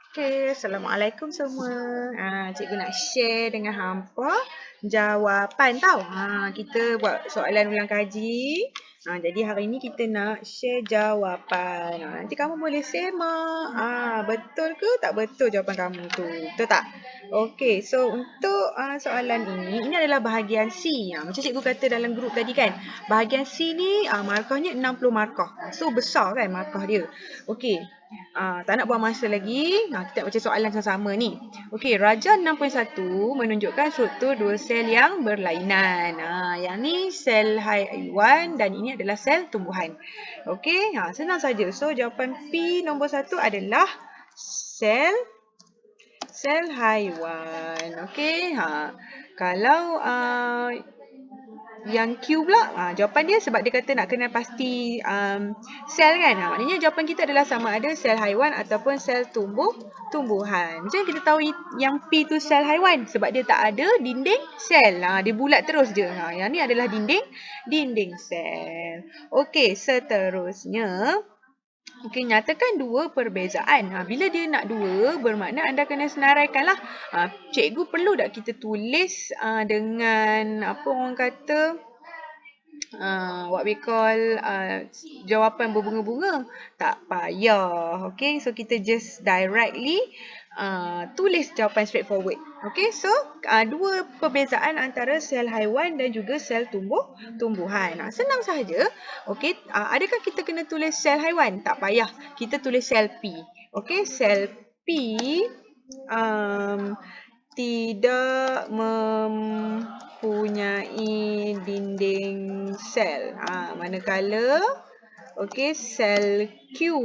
Okay, Assalamualaikum semua. Cikgu nak share dengan hampa jawapan tau. Kita buat soalan ulang kaji. Jadi hari ni kita nak share jawapan. Nanti kamu boleh semak. Betul ke tak betul jawapan kamu tu? Betul tak? Okay, so untuk soalan ini adalah bahagian C. Macam cikgu kata dalam grup tadi kan. Bahagian C ni markahnya 60 markah. So besar kan markah dia. Okay. Tak nak buang masa lagi. Kita baca soalan sama-sama ni. Okey, Rajah 6.1 menunjukkan struktur dua sel yang berlainan. Yang ni sel haiwan dan ini adalah sel tumbuhan. Okey, senang saja. So jawapan P nombor 1 adalah sel haiwan. Okey, kalau yang Q pula, jawapan dia sebab dia kata nak kenal pasti sel kan. Maknanya jawapan kita adalah sama ada sel haiwan ataupun sel tumbuhan. Macam kita tahu yang P tu sel haiwan sebab dia tak ada dinding sel. Dia bulat terus je. Yang ni adalah dinding sel. Okey, seterusnya. Okey, nyatakan dua perbezaan. Bila dia nak dua, bermakna anda kena senaraikanlah. Cikgu perlu tak kita tulis dengan apa orang kata what we call jawapan berbunga-bunga? Tak payah. Okay, so kita just directly tulis jawapan straightforward. Okay, so dua perbezaan antara sel haiwan dan juga sel tumbuhan. Senang sahaja. Okay, adakah kita kena tulis sel haiwan? Tak payah. Kita tulis sel P. Okay, sel P tidak mempunyai dinding sel. Manakala sel Q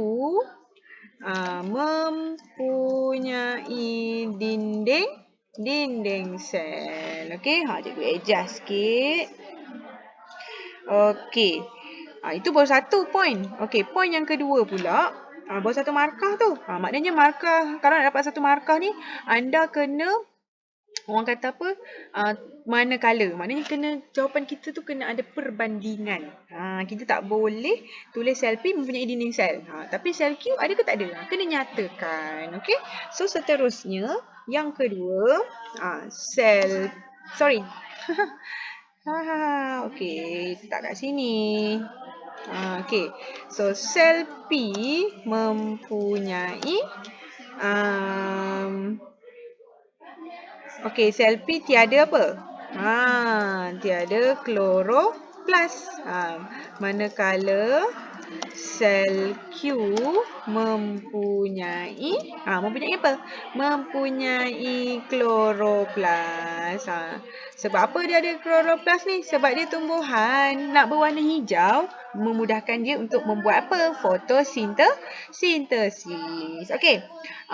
mempunyai dinding sel. Cikgu adjust sikit. Itu baru satu point. Point yang kedua pula, baru satu markah tu. Maknanya markah, kalau nak dapat satu markah ni, anda kena orang kata apa? Manakala. Maknanya jawapan kita tu kena ada perbandingan. Kita tak boleh tulis sel P mempunyai dinding sel. Tapi sel Q ada ke tak ada? Kena nyatakan. Okay? So seterusnya, yang kedua, sel, sorry. Okay, letak kat sini. Okay, so sel P mempunyai sel P tiada apa? Tiada kloroplas. Manakala sel Q mempunyai apa? Mempunyai kloroplas. Sebab apa dia ada kloroplas ni? Sebab dia tumbuhan nak berwarna hijau, memudahkan dia untuk membuat apa? Fotosintesis. Okey.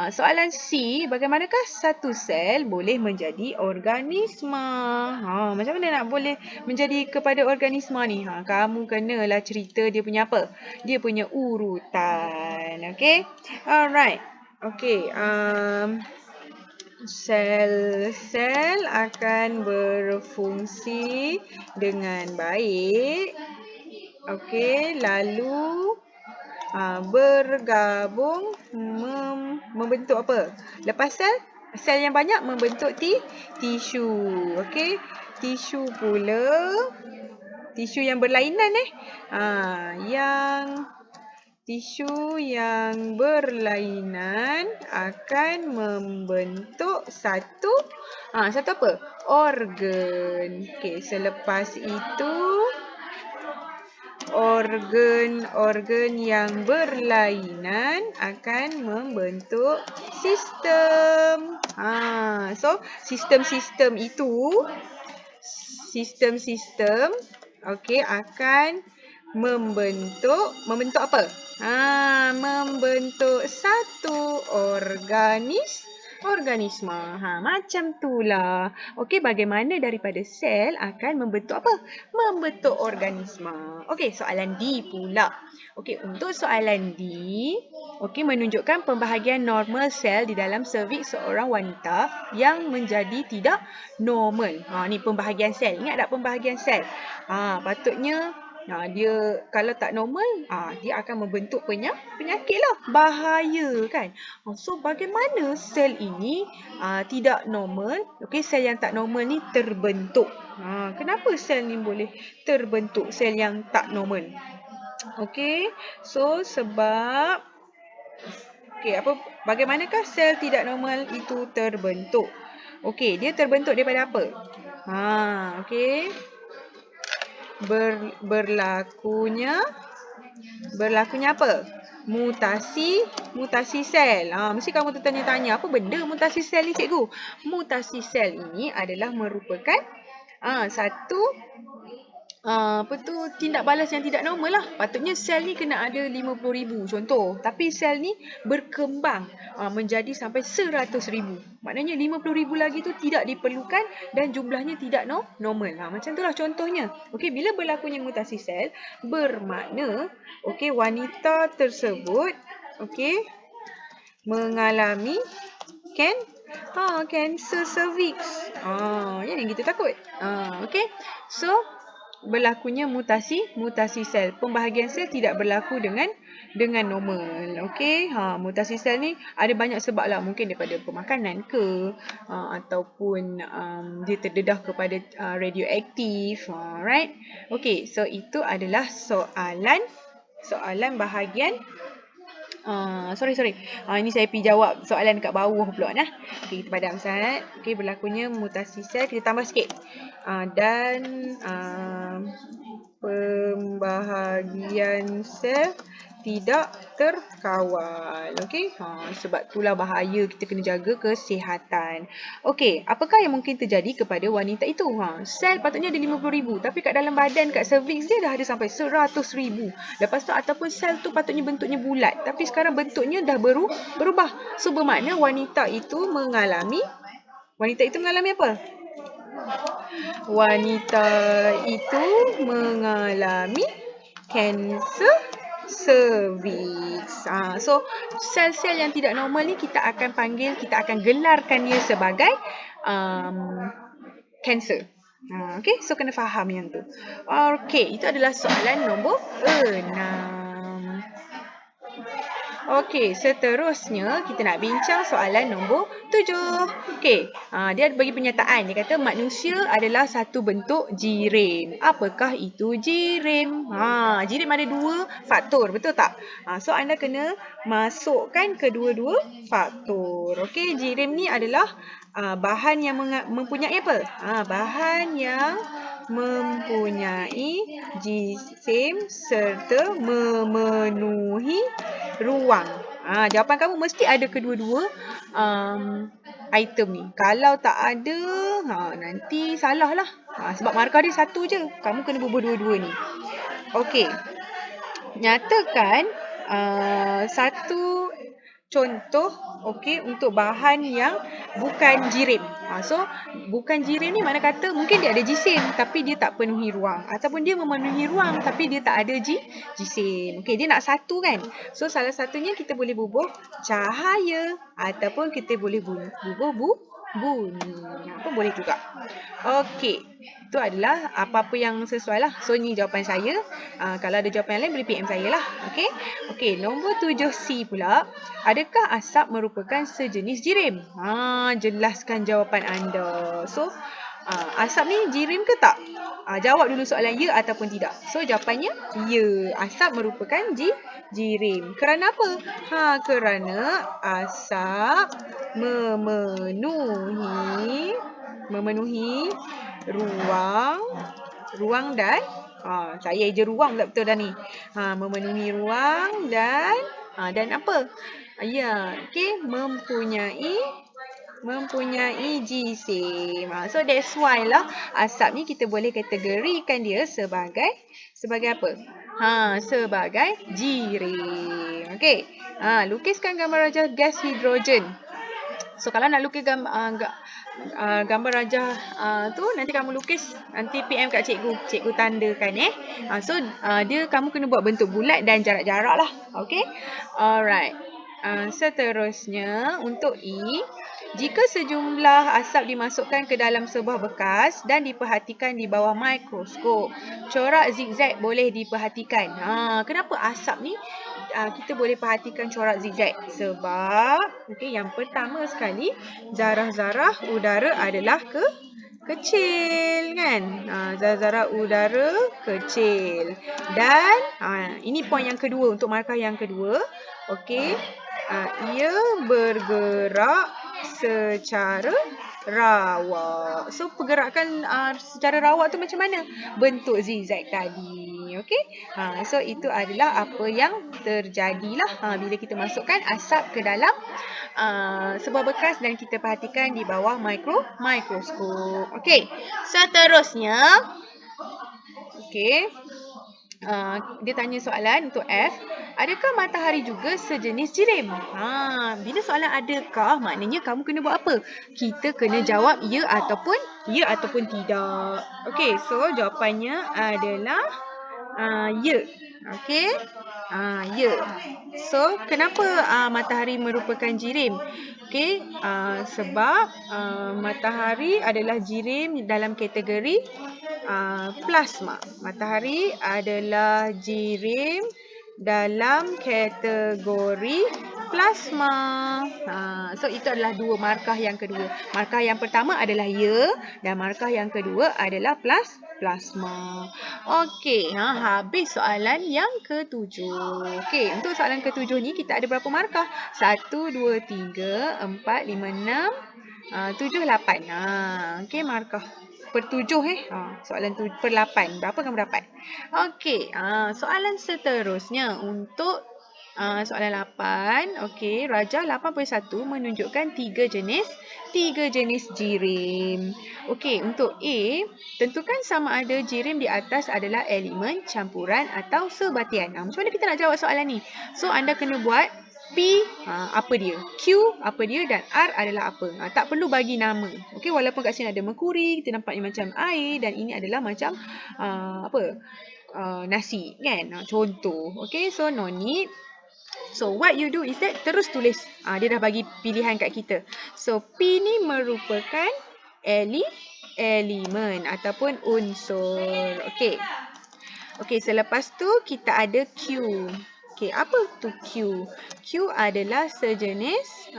Soalan C, bagaimanakah satu sel boleh menjadi organisma? Macam mana nak boleh menjadi kepada organisma ni? Kamu kenalah cerita dia punya apa? Dia punya urutan. Okey. Alright. Okey. Sel akan berfungsi dengan baik. Okey, lalu bergabung membentuk apa? Lepas sel yang banyak membentuk tisu. Okey, tisu yang berlainan tisu yang berlainan akan membentuk satu apa? Organ. Okey, selepas itu organ yang berlainan akan membentuk sistem. So sistem-sistem itu akan membentuk apa? Membentuk satu organisma. Macam itulah. Okey, bagaimana daripada sel akan membentuk apa? Membentuk organisma. Okey, soalan D pula. Okey, untuk soalan D, menunjukkan pembahagian normal sel di dalam serviks seorang wanita yang menjadi tidak normal. Ni pembahagian sel. Ingat tak pembahagian sel? Patutnya Dia kalau tak normal, dia akan membentuk penyakit lah. Bahaya kan. So bagaimana sel ini tidak normal, okey, sel yang tak normal ni terbentuk. Kenapa sel ni boleh terbentuk, sel yang tak normal? Okey, so sebab bagaimanakah sel tidak normal itu terbentuk? Okey, dia terbentuk daripada apa? Okey. Berlakunya apa? Mutasi sel. Mesti kamu tertanya-tanya, apa benda mutasi sel ni, cikgu? Mutasi sel ini adalah merupakan satu tindak balas yang tidak normal lah. Patutnya sel ni kena ada 50,000 contoh. Tapi sel ni berkembang menjadi sampai 100,000. Maknanya 50,000 lagi tu tidak diperlukan dan jumlahnya tidak normal. Macam itulah contohnya. Okey, bila berlakunya mutasi sel, bermakna wanita tersebut mengalami kanser cervix. Jangan kita takut. Okey. So berlakunya mutasi sel. Pembahagian sel tidak berlaku dengan normal. Okey. Mutasi sel ni ada banyak sebab lah. Mungkin daripada pemakanan ke, ataupun dia terdedah kepada radioaktif. Right? Okey, so itu adalah soalan bahagian sorry. Ini saya pergi jawab soalan dekat bawah pula nah. Okey, kita padam sangat. Okey, berlakunya mutasi sel, kita tambah sikit. Dan pembahagian sel tidak terkawal. Okey, sebab itulah bahaya, kita kena jaga kesihatan. Okey, apakah yang mungkin terjadi kepada wanita itu? Sel patutnya ada 50,000, tapi kat dalam badan, kat cervix dia dah ada sampai 100,000. Lepas tu ataupun sel tu patutnya bentuknya bulat, tapi sekarang bentuknya dah berubah. So bermakna wanita itu mengalami apa? Wanita itu mengalami kanser cervix. So sel-sel yang tidak normal ni kita akan gelarkan dia sebagai kanser. Okey, so kena faham yang tu. Okey, itu adalah soalan nombor 6. Okey, seterusnya kita nak bincang soalan nombor 7. Okey, dia bagi pernyataan. Dia kata manusia adalah satu bentuk jirim. Apakah itu jirim? Jirim ada 2 faktor, betul tak? So anda kena masukkan kedua-dua faktor. Okey, jirim ni adalah bahan yang mempunyai apa? Bahan yang mempunyai jisim serta memenuhi ruang. Jawapan kamu mesti ada kedua-dua item ni. Kalau tak ada, nanti salah lah. Sebab markah dia satu je. Kamu kena bubuh dua-dua ni. Okey. Nyatakan satu contoh untuk bahan yang bukan jirim. So bukan jirim ni mana kata mungkin dia ada jisim tapi dia tak penuhi ruang, ataupun dia memenuhi ruang tapi dia tak ada jisim. Okey, dia nak satu kan. So salah satunya kita boleh bubuh cahaya, ataupun kita boleh bubuh bunyi. Apa boleh juga. Okey, itu adalah apa-apa yang sesuai lah. So ni jawapan saya. Kalau ada jawapan lain boleh PM saya lah. Okey, nombor 7C pula. Adakah asap merupakan sejenis jirim? Jelaskan jawapan anda. So asap ni jirim ke tak? Jawab dulu soalan ya ataupun tidak. So jawapannya ya. Asap merupakan jirim. Kerana apa? Kerana asap memenuhi ruang dan saya je ruang tak betul dah ni. Memenuhi ruang dan apa? Mempunyai jisim. So that's why lah asap ni kita boleh kategorikan dia sebagai apa? Sebagai jirim. Okey. Lukiskan gambar rajah gas hidrogen. So kalau nak lukis gambar rajah tu, nanti kamu lukis, nanti PM kat cikgu. Cikgu tandakan So kamu kena buat bentuk bulat dan jarak-jarak lah. Okey. Alright. Seterusnya untuk E, Jika sejumlah asap dimasukkan ke dalam sebuah bekas dan diperhatikan di bawah mikroskop, corak zigzag boleh diperhatikan. Kenapa asap ni kita boleh perhatikan corak zigzag? Sebab yang pertama sekali, zarah-zarah udara adalah kecil kan. Zarah-zarah udara kecil. Dan ini poin yang kedua untuk markah yang kedua. Okey. Ia bergerak secara rawak. So pergerakan secara rawak tu macam mana? Bentuk zigzag tadi. Okey. So itu adalah apa yang terjadilah bila kita masukkan asap ke dalam sebuah bekas dan kita perhatikan di bawah mikroskop. Okey. Seterusnya, okey. Dia tanya soalan untuk F. Adakah matahari juga sejenis jirim? Bila soalan adakah, maknanya kamu kena buat apa? Kita kena jawab ya ataupun tidak. Okey, so jawapannya adalah ya. Okey. Ya. So, kenapa matahari merupakan jirim? Okey, sebab matahari adalah jirim dalam kategori plasma. Matahari adalah jirim dalam kategori plasma. So itu adalah dua markah yang kedua. Markah yang pertama adalah ya dan markah yang kedua adalah plasma. Okey, habis soalan yang ketujuh. Okey, untuk soalan ketujuh ni kita ada berapa markah? 1, 2, 3, 4, 5, 6, 7, 8. Okey, markah per 7 soalan per 8. Berapa kamu dapat? Okey, soalan seterusnya untuk soalan 8. Okey, Rajah 81 menunjukkan 3 jenis jirim. Okey, untuk A, tentukan sama ada jirim di atas adalah elemen, campuran atau sebatian. Macam mana kita nak jawab soalan ni? So, anda kena buat P apa dia, Q apa dia dan R adalah apa. Tak perlu bagi nama. Okey, walaupun kat sini ada merkuri, kita nampaknya macam air dan ini adalah macam nasi kan. Contoh. Okey, so no need. So what you do is that terus tulis. Dia dah bagi pilihan kat kita. So P ni merupakan elemen ataupun unsur. Okey. Okey, selepas tu kita ada Q. Okey, apa tu Q? Q adalah sejenis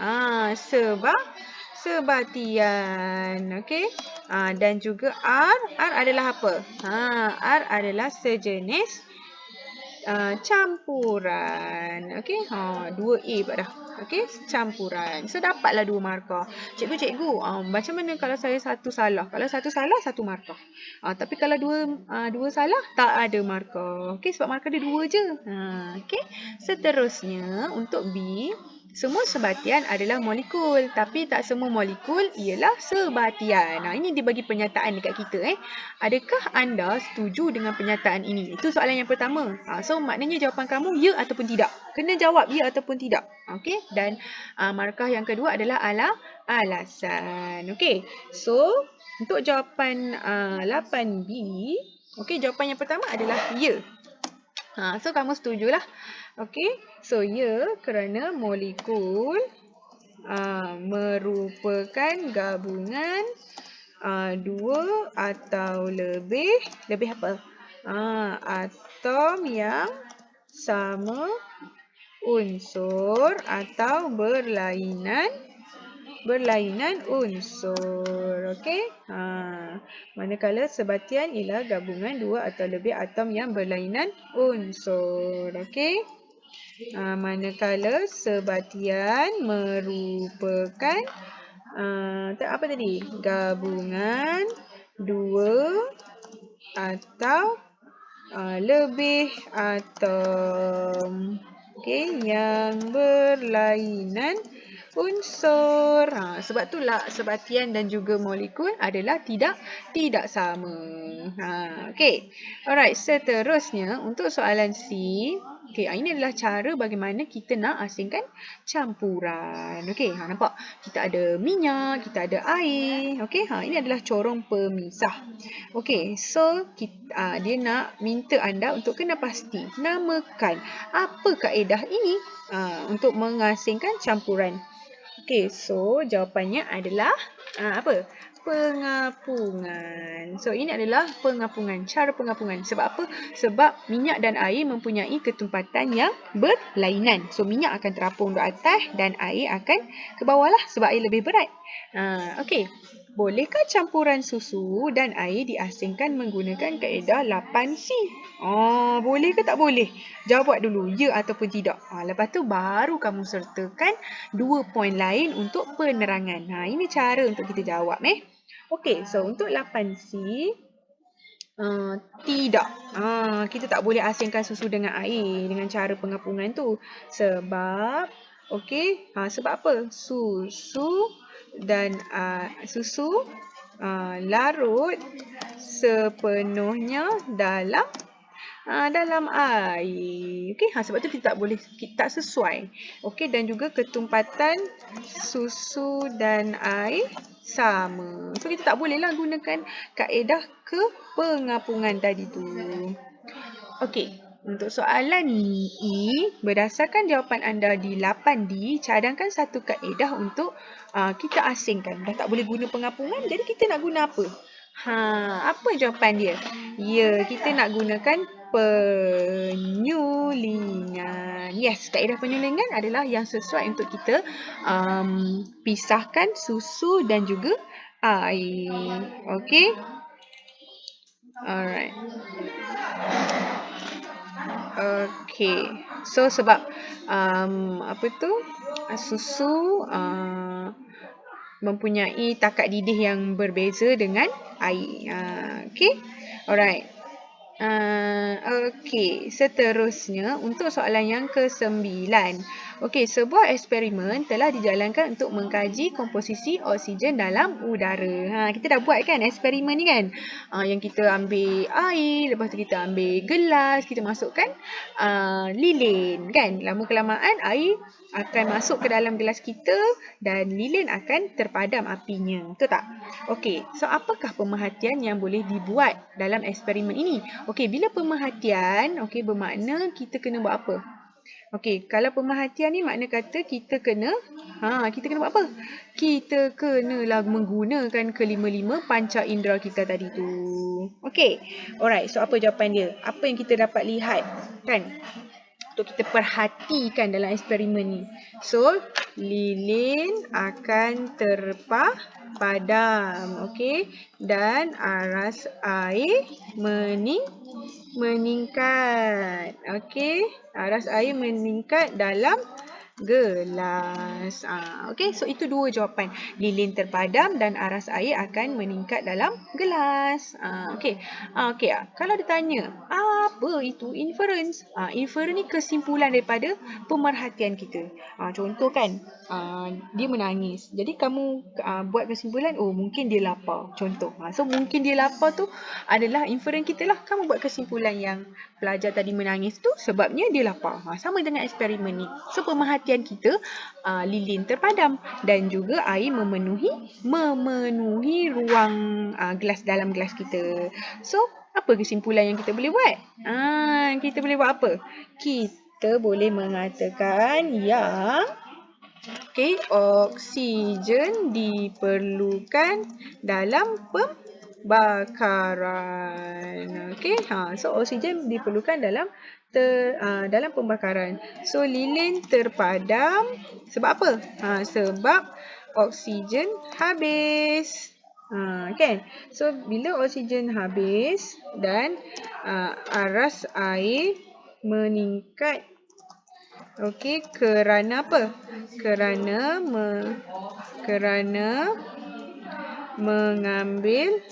sebatian. Okey. Dan juga R. R adalah apa? R adalah sejenis campuran. Okey. 2A pula dah. Okey, campuran. So dapatlah 2 markah. Cikgu, macam mana kalau saya satu salah? Kalau satu salah, 1 markah. Tapi kalau dua salah, tak ada markah. Okey, sebab markah dia 2 je. Okey. Seterusnya untuk B, semua sebatian adalah molekul, tapi tak semua molekul ialah sebatian. Ini dia bagi pernyataan dekat kita. Adakah anda setuju dengan pernyataan ini? Itu soalan yang pertama. So maknanya jawapan kamu ya ataupun tidak. Kena jawab ya ataupun tidak. Okey. Dan markah yang kedua adalah alasan. Okey. So untuk jawapan 8B, okey, jawapan yang pertama adalah ya. So kamu setujulah. Okey. So ya, kerana molekul merupakan gabungan dua atau lebih apa? Atom yang sama unsur atau berlainan unsur. Okey. Manakala sebatian ialah gabungan dua atau lebih atom yang berlainan unsur. Okey. Manakala sebatian merupakan apa tadi? Gabungan dua atau lebih atom. Okey, yang berlainan unsur. Sebab itulah sebatian dan juga molekul adalah tidak sama. Okey. Alright, seterusnya untuk soalan C. Okey, ini adalah cara bagaimana kita nak asingkan campuran. Okey, nampak? Kita ada minyak, kita ada air. Okey, ini adalah corong pemisah. Okey, so dia nak minta anda untuk kena pasti namakan apa kaedah ini untuk mengasingkan campuran. Okay, so jawapannya adalah apa? Pengapungan. So ini adalah pengapungan, cara pengapungan. Sebab apa? Sebab minyak dan air mempunyai ketumpatan yang berlainan. So minyak akan terapung ke atas dan air akan ke bawah lah sebab air lebih berat. Okay. Bolehkah campuran susu dan air diasingkan menggunakan kaedah 8C? Boleh ke tak boleh? Jawab dulu, ya ataupun tidak. Lepas tu baru kamu sertakan 2 poin lain untuk penerangan. Ini cara untuk kita jawab. Okey, so untuk 8C, tidak. Kita tak boleh asingkan susu dengan air dengan cara pengapungan tu. Sebab, sebab apa? Susu larut sepenuhnya dalam air. Sebab tu kita tak boleh, tak sesuai. Dan juga ketumpatan susu dan air sama. So kita tak bolehlah gunakan kaedah kepengapungan tadi tu. Untuk soalan ni, berdasarkan jawapan anda di 8D, cadangkan satu kaedah untuk kita asingkan. Dah tak boleh guna pengapungan, jadi kita nak guna apa? Apa jawapan dia? Ya, kita nak gunakan penyulingan. Yes, kaedah penyulingan adalah yang sesuai untuk kita pisahkan susu dan juga air. Okay? Alright. Okay. So sebab susu mempunyai takat didih yang berbeza dengan air. Okay. Alright. Seterusnya untuk soalan yang ke-9. Sebuah eksperimen telah dijalankan untuk mengkaji komposisi oksigen dalam udara. Kita dah buat kan eksperimen ni kan? Yang kita ambil air, lepas tu kita ambil gelas, kita masukkan lilin kan? Lama-kelamaan air akan masuk ke dalam gelas kita dan lilin akan terpadam apinya. Betul tak? So apakah pemerhatian yang boleh dibuat dalam eksperimen ini? Bila pemerhatian, bermakna kita kena buat apa? Kalau pemerhatian ni makna kata kita kena buat apa? Kita kenalah menggunakan kelima-lima panca indera kita tadi tu. Alright, so apa jawapan dia? Apa yang kita dapat lihat kan? Untuk kita perhatikan dalam eksperimen ni. So, lilin akan terpadam. Dan aras air meningkat. Aras air meningkat dalam gelas. So itu dua jawapan. Lilin terpadam dan aras air akan meningkat dalam gelas. Kalau ditanya, apa itu inference? Inference ni kesimpulan daripada pemerhatian kita. Contoh kan, dia menangis. Jadi kamu buat kesimpulan, mungkin dia lapar. Contoh. So mungkin dia lapar tu adalah inference kita lah. Kamu buat kesimpulan yang pelajar tadi menangis tu sebabnya dia lapar. Sama dengan eksperimen ni. So pemerhatian kita, lilin terpadam dan juga air memenuhi ruang gelas dalam gelas kita. So apa kesimpulan yang kita boleh buat? Kita boleh buat apa? Kita boleh mengatakan yang oksigen diperlukan dalam pembakaran. So oksigen diperlukan dalam pembakaran. So lilin terpadam sebab apa? Sebab oksigen habis. Kan? So bila oksigen habis dan aras air meningkat, kerana apa? Kerana mengambil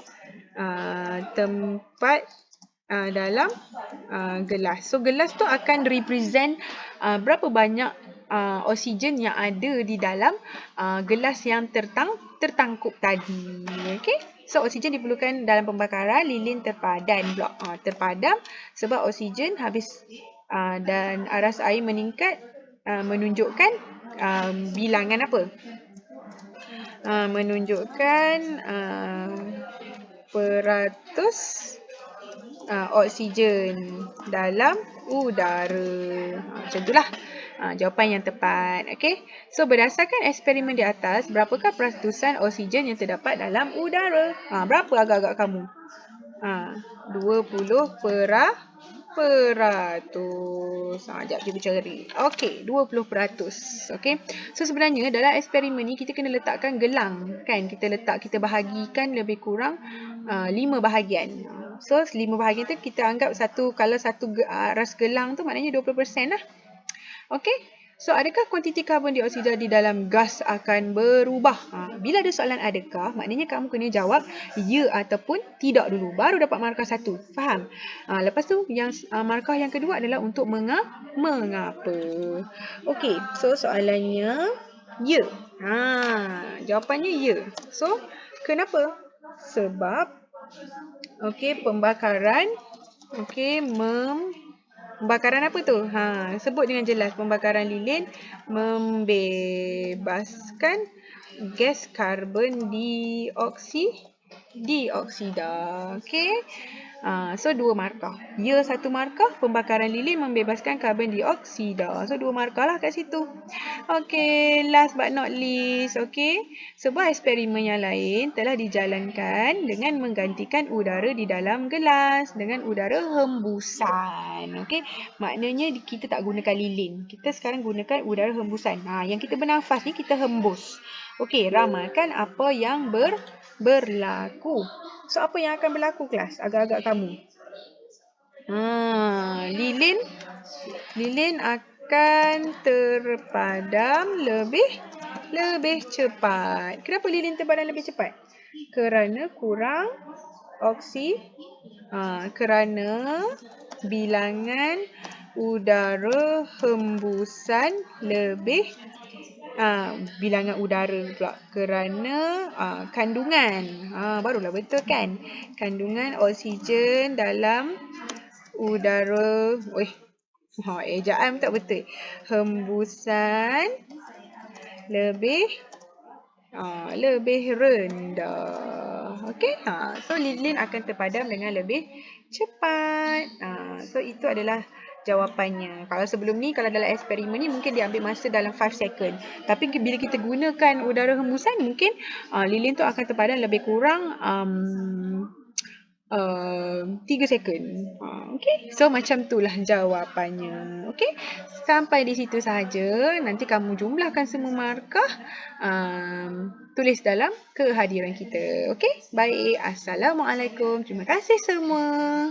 tempat dalam gelas. So gelas tu akan represent berapa banyak oksigen yang ada di dalam gelas yang tertangkup tadi. So oksigen diperlukan dalam pembakaran, lilin terpadam sebab oksigen habis dan aras air meningkat, menunjukkan bilangan apa? Menunjukkan peratus oksigen dalam udara. Macam itulah. Jawapan yang tepat. Okay. So, berdasarkan eksperimen di atas, berapakah peratus oksigen yang terdapat dalam udara? Berapa agak-agak kamu? 20%. Sekejap kita cari. Okey, 20%. Okey. So sebenarnya dalam eksperimen ni kita kena letakkan gelang kan. Kita bahagikan lebih kurang 5 bahagian. So 5 bahagian tu kita anggap kalau satu ras gelang tu maknanya 20% lah. Okey. So, adakah kuantiti karbon dioksida di dalam gas akan berubah? Bila ada soalan adakah, maknanya kamu kena jawab ya ataupun tidak dulu. Baru dapat markah 1. Faham? Lepas tu, markah yang kedua adalah untuk mengapa. Okey, so soalannya ya. Jawapannya ya. So, kenapa? Sebab, pembakaran, pembakaran apa tu? Sebut dengan jelas. Pembakaran lilin membebaskan gas karbon dioksida. Okey. So 2 markah. Ya 1 markah, pembakaran lilin membebaskan karbon dioksida. So 2 markah lah kat situ. Okey, last but not least, sebuah eksperimen yang lain telah dijalankan dengan menggantikan udara di dalam gelas dengan udara hembusan. Okey, maknanya kita tak gunakan lilin. Kita sekarang gunakan udara hembusan. Yang kita bernafas ni kita hembus. Okey, ramalkan apa yang berlaku. So, apa yang akan berlaku kelas? Agak-agak kamu. Lilin akan terpadam lebih cepat. Kenapa lilin terpadam lebih cepat? Kerana kurang kerana bilangan udara hembusan lebih bilangan udara pula kerana kandungan barulah betul kan, kandungan oksigen dalam udara ejaan tak betul, hembusan lebih rendah. Okey, so lilin akan terpadam dengan lebih cepat. So itu adalah jawapannya. Kalau sebelum ni, kalau dalam eksperimen ni mungkin dia ambil masa dalam 5 second. Tapi bila kita gunakan udara hembusan, mungkin lilin tu akan terpadam lebih kurang 3 second. Okay, so macam itulah jawapannya. Okay, sampai di situ sahaja. Nanti kamu jumlahkan semua markah, tulis dalam kehadiran kita. Okay, baik. Assalamualaikum. Terima kasih semua.